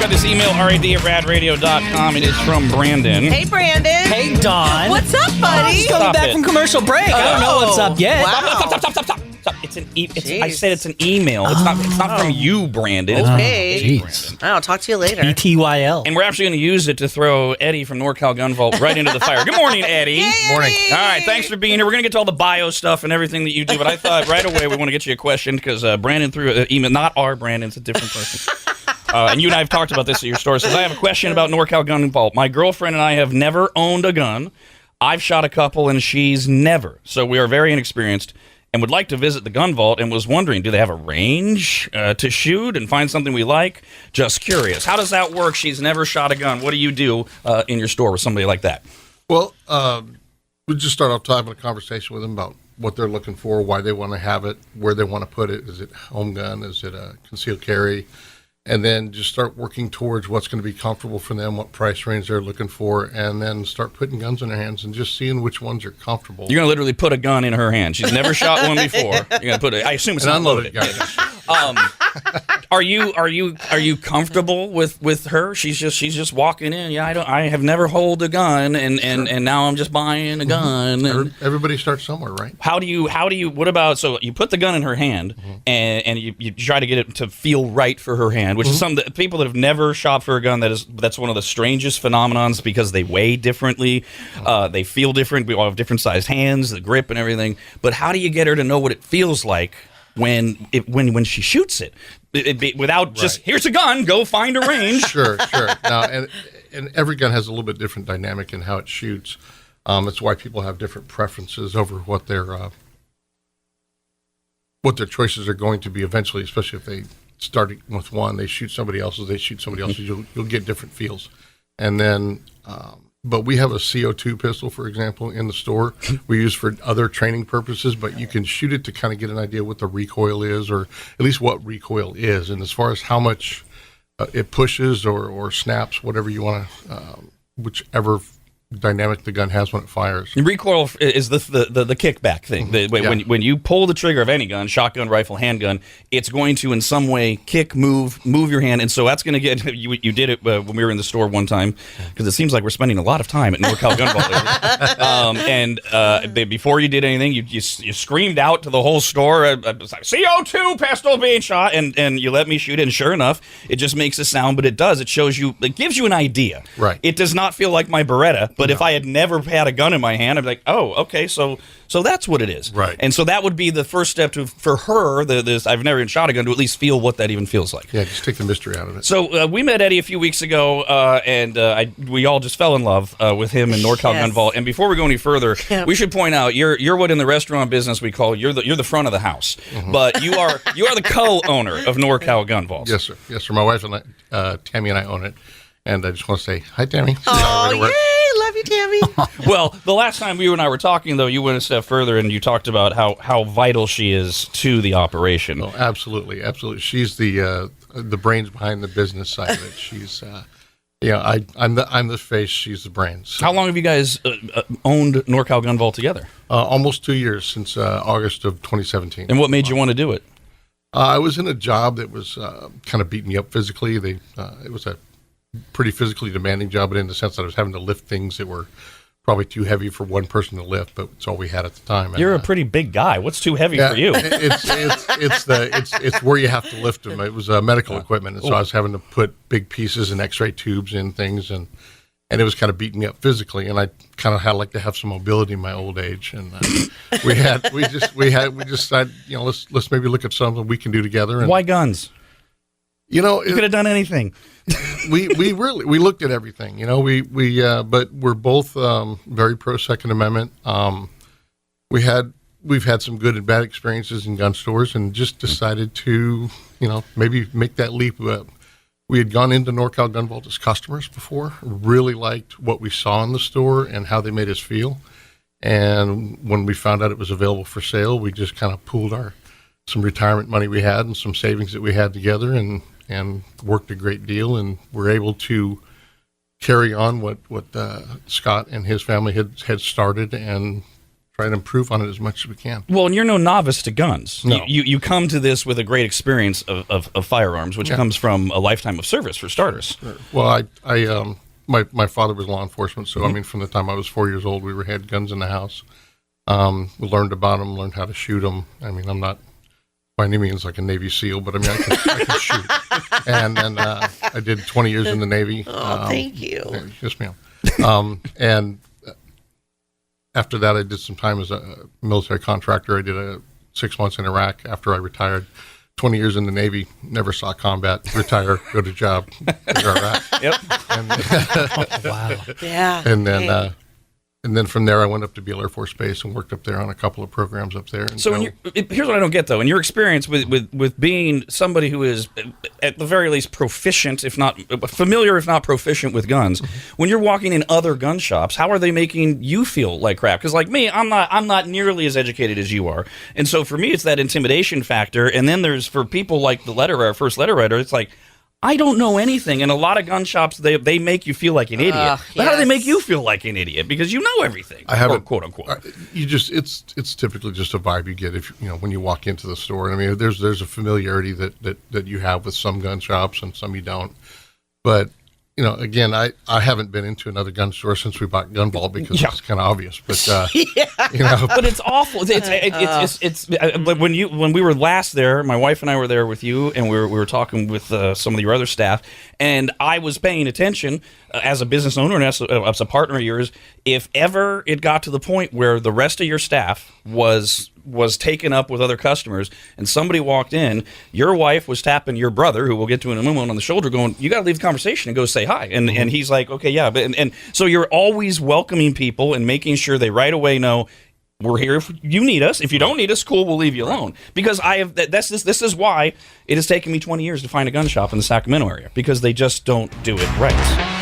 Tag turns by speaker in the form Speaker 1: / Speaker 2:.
Speaker 1: got this email, rad@radradio.com. It is from Brandon.
Speaker 2: Hey, Brandon.
Speaker 3: Hey, Don.
Speaker 2: What's up, buddy?
Speaker 3: Just coming back from commercial break. I don't know what's up yet.
Speaker 2: Wow.
Speaker 1: Stop. It's I said it's an email. It's not from you, Brandon. It's
Speaker 2: Okay.
Speaker 3: Jeez.
Speaker 2: I'll talk to you later.
Speaker 3: BTYL.
Speaker 1: And we're actually going to use it to throw Eddie from NorCal Gun Vault right into the fire. Good morning, Eddie.
Speaker 2: Hey,
Speaker 4: Morning.
Speaker 2: Eddie.
Speaker 1: All right, thanks for being here. We're going to get to all the bio stuff and everything that you do, but I thought right away we want to get you a question because Brandon threw an email. Not our Brandon, it's a different person. And you and I have talked about this at your store. Says, I have a question about NorCal Gun Vault. My girlfriend and I have never owned a gun. I've shot a couple and she's never. So we are very inexperienced and would like to visit the gun vault and was wondering, do they have a range to shoot and find something we like? Just curious. How does that work? She's never shot a gun. What do you do in your store with somebody like that?
Speaker 4: Well, we just start off having a conversation with them about what they're looking for, why they want to have it, where they want to put it. Is it home gun? Is it a concealed carry? And then just start working towards what's going to be comfortable for them, what price range they're looking for, and then start putting guns in their hands and just seeing which ones are comfortable.
Speaker 1: You're going to literally put a gun in her hand. She's never shot one before. You're going to put it. I assume it's
Speaker 4: An
Speaker 1: unloaded.
Speaker 4: unloaded gun.
Speaker 1: Are you comfortable with her? She's just walking in. Yeah, I have never held a gun, and now I'm just buying a gun. And
Speaker 4: Everybody starts somewhere, right?
Speaker 1: how do you? What about? So you put the gun in her hand, and you try to get it to feel right for her hand, which is some that people that have never shot for a gun. That's one of the strangest phenomenons because they weigh differently, they feel different. We all have different sized hands, the grip and everything. But how do you get her to know what it feels like when she shoots it, without just here's a gun, go find a range?
Speaker 4: Sure. Now, and every gun has a little bit different dynamic in how it shoots. It's why people have different preferences over what their choices are going to be eventually, especially if they start with one, they shoot somebody else's, you'll get different feels. And then, but we have a CO2 pistol, for example, in the store we use for other training purposes, but you can shoot it to kind of get an idea what the recoil is, or at least what recoil is. And as far as how much it pushes or snaps, whatever you want to, whichever dynamic the gun has when it fires.
Speaker 1: The recoil is the kickback thing. When you pull the trigger of any gun, shotgun, rifle, handgun, it's going to in some way move your hand, and so that's going to get you did it when we were in the store one time, because it seems like we're spending a lot of time at NorCal Gun Vault. Before you did anything, you screamed out to the whole store, CO2 pistol being shot, and you let me shoot it, and sure enough, it just makes a sound, but it does. It shows you, it gives you an idea.
Speaker 4: Right.
Speaker 1: It does not feel like my Beretta. But if I had never had a gun in my hand, I'd be like, oh, okay, so that's what it is.
Speaker 4: Right.
Speaker 1: And so that would be the first step for her, I've never even shot a gun, to at least feel what that even feels like.
Speaker 4: Yeah, just take the mystery out of it.
Speaker 1: So we met Eddie a few weeks ago, and we all just fell in love with him in NorCal Gun Vault. And before we go any further, we should point out, you're what in the restaurant business we call, you're the front of the house. But you are the co-owner of NorCal Gun Vault.
Speaker 4: Yes, sir. My wife and I, Tammy and I own it. And I just want to say, hi, Tammy.
Speaker 2: Oh, yay. Love you, Tammy.
Speaker 1: Well, the last time you and I were talking, though, you went a step further and you talked about how vital she is to the operation.
Speaker 4: Oh, absolutely. She's the brains behind the business side of it. She's, I'm the face. She's the brains. So,
Speaker 1: how long have you guys owned NorCal Gun Vault together?
Speaker 4: Almost 2 years, since August of 2017.
Speaker 1: And what made you want to do it?
Speaker 4: I was in a job that was kind of beating me up physically. It was a pretty physically demanding job, but in the sense that I was having to lift things that were probably too heavy for one person to lift, but it's all we had at the time.
Speaker 1: You're a pretty big guy. What's too heavy for you?
Speaker 4: It's where you have to lift them. It was medical equipment, and so I was having to put big pieces and X-ray tubes in things, and it was kind of beating me up physically. And I kind of had like to have some mobility in my old age, and we just decided, let's maybe look at something we can do together. And,
Speaker 1: why guns? You could have done anything.
Speaker 4: we looked at everything, but we're both very pro Second Amendment. We've had some good and bad experiences in gun stores, and just decided to, maybe make that leap. We had gone into NorCal Gun Vault as customers before, really liked what we saw in the store and how they made us feel. And when we found out it was available for sale, we just kind of pooled some retirement money we had and some savings that we had together, and worked a great deal, and were able to carry on what Scott and his family had started, and try and improve on it as much as we can.
Speaker 1: Well, and you're no novice to guns.
Speaker 4: No.
Speaker 1: You come to this with a great experience of firearms, which comes from a lifetime of service, for starters.
Speaker 4: Well, my father was law enforcement, so I mean, from the time I was 4 years old, we had guns in the house. We learned about them, learned how to shoot them. I mean, I'm not by any means like a Navy SEAL, but I mean, I can shoot. And then I did 20 years in the Navy.
Speaker 2: Oh, thank you.
Speaker 4: Yes, ma'am. And after that, I did some time as a military contractor. I did 6 months in Iraq after I retired. 20 years in the Navy, never saw combat, retire, go to job, go to Iraq.
Speaker 1: Yep.
Speaker 4: And,
Speaker 3: Wow.
Speaker 2: Yeah.
Speaker 4: and then from there, I went up to Beale Air Force Base and worked up there on a couple of programs up there. And
Speaker 1: So here's what I don't get, though. In your experience with being somebody who is, at the very least, proficient, if not familiar, if not proficient with guns, when you're walking in other gun shops, how are they making you feel like crap? Because like me, I'm not nearly as educated as you are. And so for me, it's that intimidation factor. And then there's, for people like our first letter writer, it's like, I don't know anything. And a lot of gun shops, they make you feel like an idiot. But how do they make you feel like an idiot? Because you know everything.
Speaker 4: I haven't,
Speaker 1: or quote unquote.
Speaker 4: It's typically just a vibe you get when you walk into the store. I mean, there's a familiarity that you have with some gun shops and some you don't. But again, I haven't been into another gun store since we bought Gunball because it's kind of obvious. But
Speaker 1: But it's awful. It's when we were last there, my wife and I were there with you, and we were talking with some of your other staff, and I was paying attention as a business owner and as a partner of yours. If ever it got to the point where the rest of your staff was taken up with other customers and somebody walked in, your wife was tapping your brother, who we'll get to in a moment, on the shoulder going, you got to leave the conversation and go say hi. And he's like, okay, yeah. And so you're always welcoming people and making sure they right away know, we're here if you need us. If you don't need us, cool, we'll leave you alone. Because this is why it has taken me 20 years to find a gun shop in the Sacramento area, because they just don't do it right.